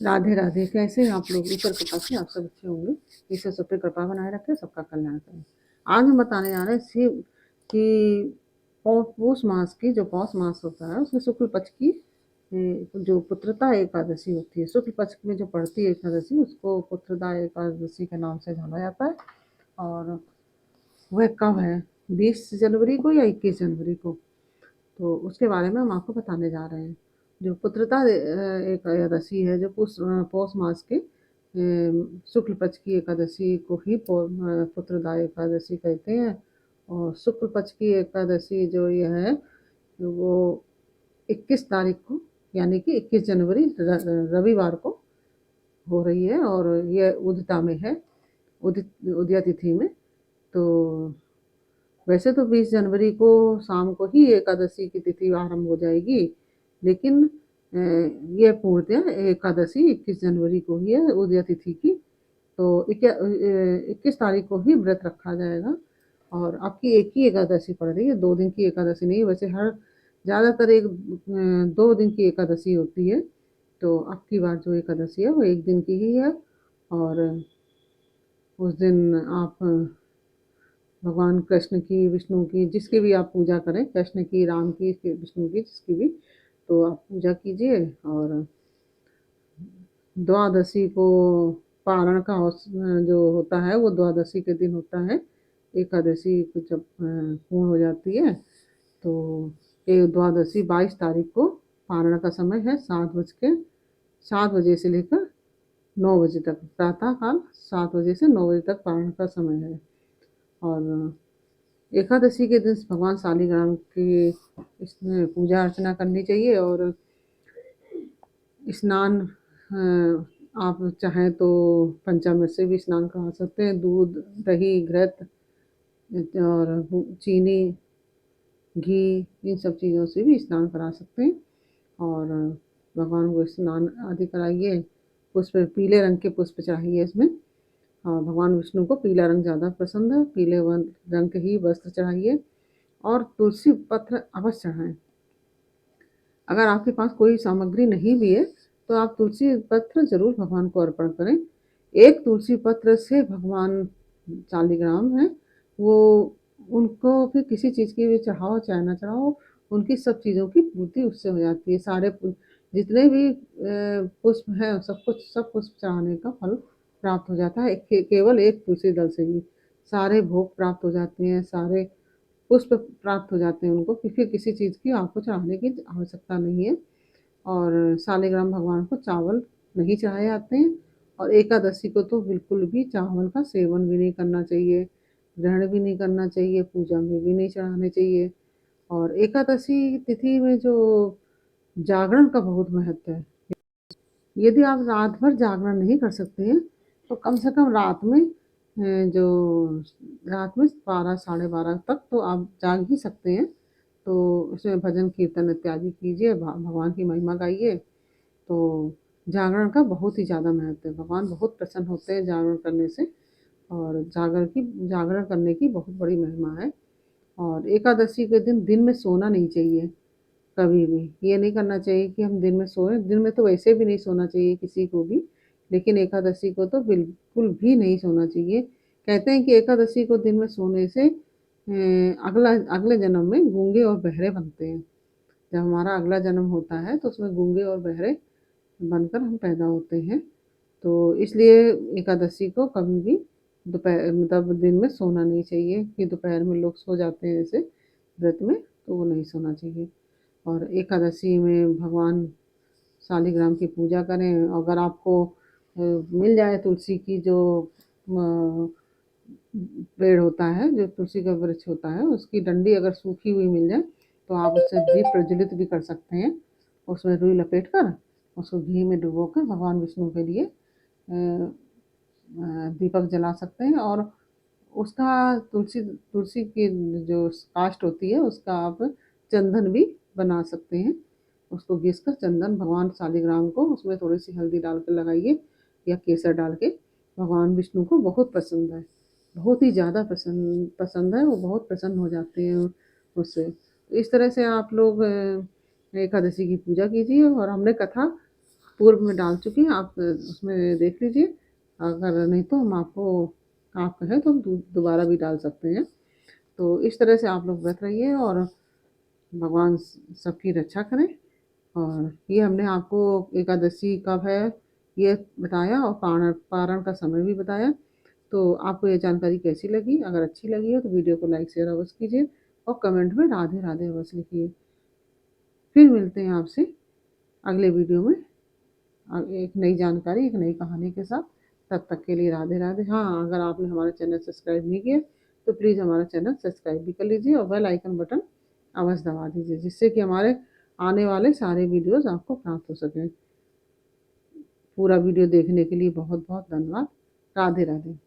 राधे राधे। कैसे हैं आप लोग? ईश्वर कृपा से आप सब अच्छे होंगे। ईश्वर सब पे कृपा बनाए रखे, सबका कल्याण करें। आज हम बताने जा रहे हैं शिव कि पौष मास की, जो पौष मास होता है उसमें शुक्ल पक्ष की जो पुत्रदा एकादशी होती है, शुक्ल पक्ष में जो पड़ती है एकादशी, उसको पुत्रदा एकादशी के नाम से जाना जाता है। और वह कब है? 20 जनवरी को या 21 जनवरी को? तो उसके बारे में हम आपको बताने जा रहे हैं। जो पुत्रदा एकादशी है, जो पौष मास के शुक्ल पक्ष की एकादशी को ही पुत्रदा एकादशी कहते हैं। और शुक्ल पक्ष की एकादशी जो ये है, वो 21 तारीख को, यानी कि 21 जनवरी रविवार को हो रही है। और ये उदिता में है, उदया तिथि में। तो वैसे तो 20 जनवरी को शाम को ही एकादशी की तिथि आरंभ हो जाएगी, लेकिन ये पूर्णतः एकादशी 21 जनवरी को ही है, उदया तिथि की। तो 21 तारीख को ही व्रत रखा जाएगा। और आपकी एक ही एकादशी पड़ रही है, 2 दिन की एकादशी नहीं। वैसे हर ज़्यादातर 2 दिन की एकादशी होती है। तो आपकी बार जो एकादशी है वो 1 दिन की ही है। और उस दिन आप भगवान कृष्ण की, विष्णु की, जिसकी भी आप पूजा करें, कृष्ण की, राम की, विष्णु की, जिसकी भी, तो आप पूजा कीजिए। और द्वादशी को पारण का जो होता है वो द्वादशी के दिन होता है। एकादशी जब पूर्ण हो जाती है तो द्वादशी 22 तारीख को पारण का समय है, 7 बजे से लेकर 9 बजे तक, प्रातः काल 7 बजे से 9 बजे तक पारण का समय है। और एकादशी के दिन भगवान शालिग्राम की इसमें पूजा अर्चना करनी चाहिए। और स्नान आप चाहें तो पंचामृत से भी स्नान करा सकते हैं। दूध, दही, घृत और चीनी, घी, इन सब चीज़ों से भी स्नान करा सकते हैं। और भगवान को स्नान आदि कराइए। पुष्प, पीले रंग के पुष्प चाहिए इसमें। और भगवान विष्णु को पीला रंग ज़्यादा पसंद है, पीले रंग के ही वस्त्र चढ़ाइए। और तुलसी पत्र अवश्य चढ़ाएं। अगर आपके पास कोई सामग्री नहीं भी है तो आप तुलसी पत्र जरूर भगवान को अर्पण करें। एक तुलसी पत्र से भगवान शालिग्राम है, वो उनको फिर किसी चीज़ की भी चढ़ाओ चाहे ना चढ़ाओ, उनकी सब चीज़ों की पूर्ति उससे हो जाती है। सारे जितने भी पुष्प हैं, सब पुष्प चढ़ाने का फल प्राप्त हो जाता है। केवल एक तुलसी दल से ही सारे भोग प्राप्त हो जाते हैं, सारे पुष्प प्राप्त हो जाते हैं उनको, क्योंकि किसी चीज़ की आपको चढ़ाने की आवश्यकता नहीं है। और शालिग्राम भगवान को चावल नहीं चढ़ाए जाते हैं। और एकादशी को तो बिल्कुल भी चावल का सेवन भी नहीं करना चाहिए, ग्रहण भी नहीं करना चाहिए, पूजा में भी नहीं चढ़ाने चाहिए। और एकादशी तिथि में जो जागरण का बहुत महत्व है। यदि आप रात भर जागरण नहीं कर सकते हैं तो कम से कम रात में जो रात में 12 साढ़े 12 तक तो आप जाग ही सकते हैं। तो उसमें भजन कीर्तन इत्यादि कीजिए, भगवान की महिमा गाइए। तो जागरण का बहुत ही ज़्यादा महत्व है, भगवान बहुत प्रसन्न होते हैं जागरण करने से। और जागरण करने की बहुत बड़ी महिमा है। और एकादशी के दिन दिन में सोना नहीं चाहिए कभी भी। ये नहीं करना चाहिए कि हम दिन में सोएं, दिन में तो वैसे भी नहीं सोना चाहिए किसी को भी, लेकिन एकादशी को तो बिल्कुल भी नहीं सोना चाहिए। कहते हैं कि एकादशी को दिन में सोने से अगले जन्म में गूंगे और बहरे बनते हैं। जब हमारा अगला जन्म होता है तो उसमें गूंगे और बहरे बनकर हम पैदा होते हैं। तो इसलिए एकादशी को कभी भी दोपहर, मतलब दिन में सोना नहीं चाहिए, कि दोपहर में लोग सो जाते हैं ऐसे व्रत में, तो वो नहीं सोना चाहिए। और एकादशी में भगवान शालिग्राम की पूजा करें। अगर आपको मिल जाए तुलसी की जो पेड़ होता है, जो तुलसी का वृक्ष होता है, उसकी डंडी अगर सूखी हुई मिल जाए तो आप उससे दीप प्रज्वलित भी कर सकते हैं। उसमें रुई लपेट कर उसको घी में डुबो कर भगवान विष्णु के लिए दीपक जला सकते हैं। और उसका तुलसी तुलसी की जो काष्ठ होती है उसका आप चंदन भी बना सकते हैं। उसको घिस कर चंदन भगवान शालिग्राम को उसमें थोड़ी सी हल्दी डाल कर लगाइए, या केसर डाल के। भगवान विष्णु को बहुत पसंद है, बहुत ही ज़्यादा पसंद पसंद है, वो बहुत प्रसन्न हो जाते हैं उससे। तो इस तरह से आप लोग एकादशी की पूजा कीजिए। और हमने कथा पूर्व में डाल चुकी हैं, आप उसमें देख लीजिए। अगर नहीं तो हम आपको आप कहें तो हम दोबारा भी डाल सकते हैं। तो इस तरह से आप लोग व्रत रहिए और भगवान सबकी रक्षा करें। और ये हमने आपको एकादशी कब है ये बताया और पारण पारण का समय भी बताया। तो आपको ये जानकारी कैसी लगी? अगर अच्छी लगी हो तो वीडियो को लाइक शेयर अवश्य कीजिए और कमेंट में राधे राधे अवश्य लिखिए। फिर मिलते हैं आपसे अगले वीडियो में एक नई जानकारी, एक नई कहानी के साथ। तब तक के लिए राधे राधे। हाँ, अगर आपने हमारा चैनल सब्सक्राइब नहीं किया तो प्लीज़ हमारा चैनल सब्सक्राइब भी कर लीजिए और बेल आइकन बटन अवश्य दबा दीजिए, जिससे कि हमारे आने वाले सारे वीडियोस आपको प्राप्त हो सकें। पूरा वीडियो देखने के लिए बहुत बहुत धन्यवाद। राधे राधे।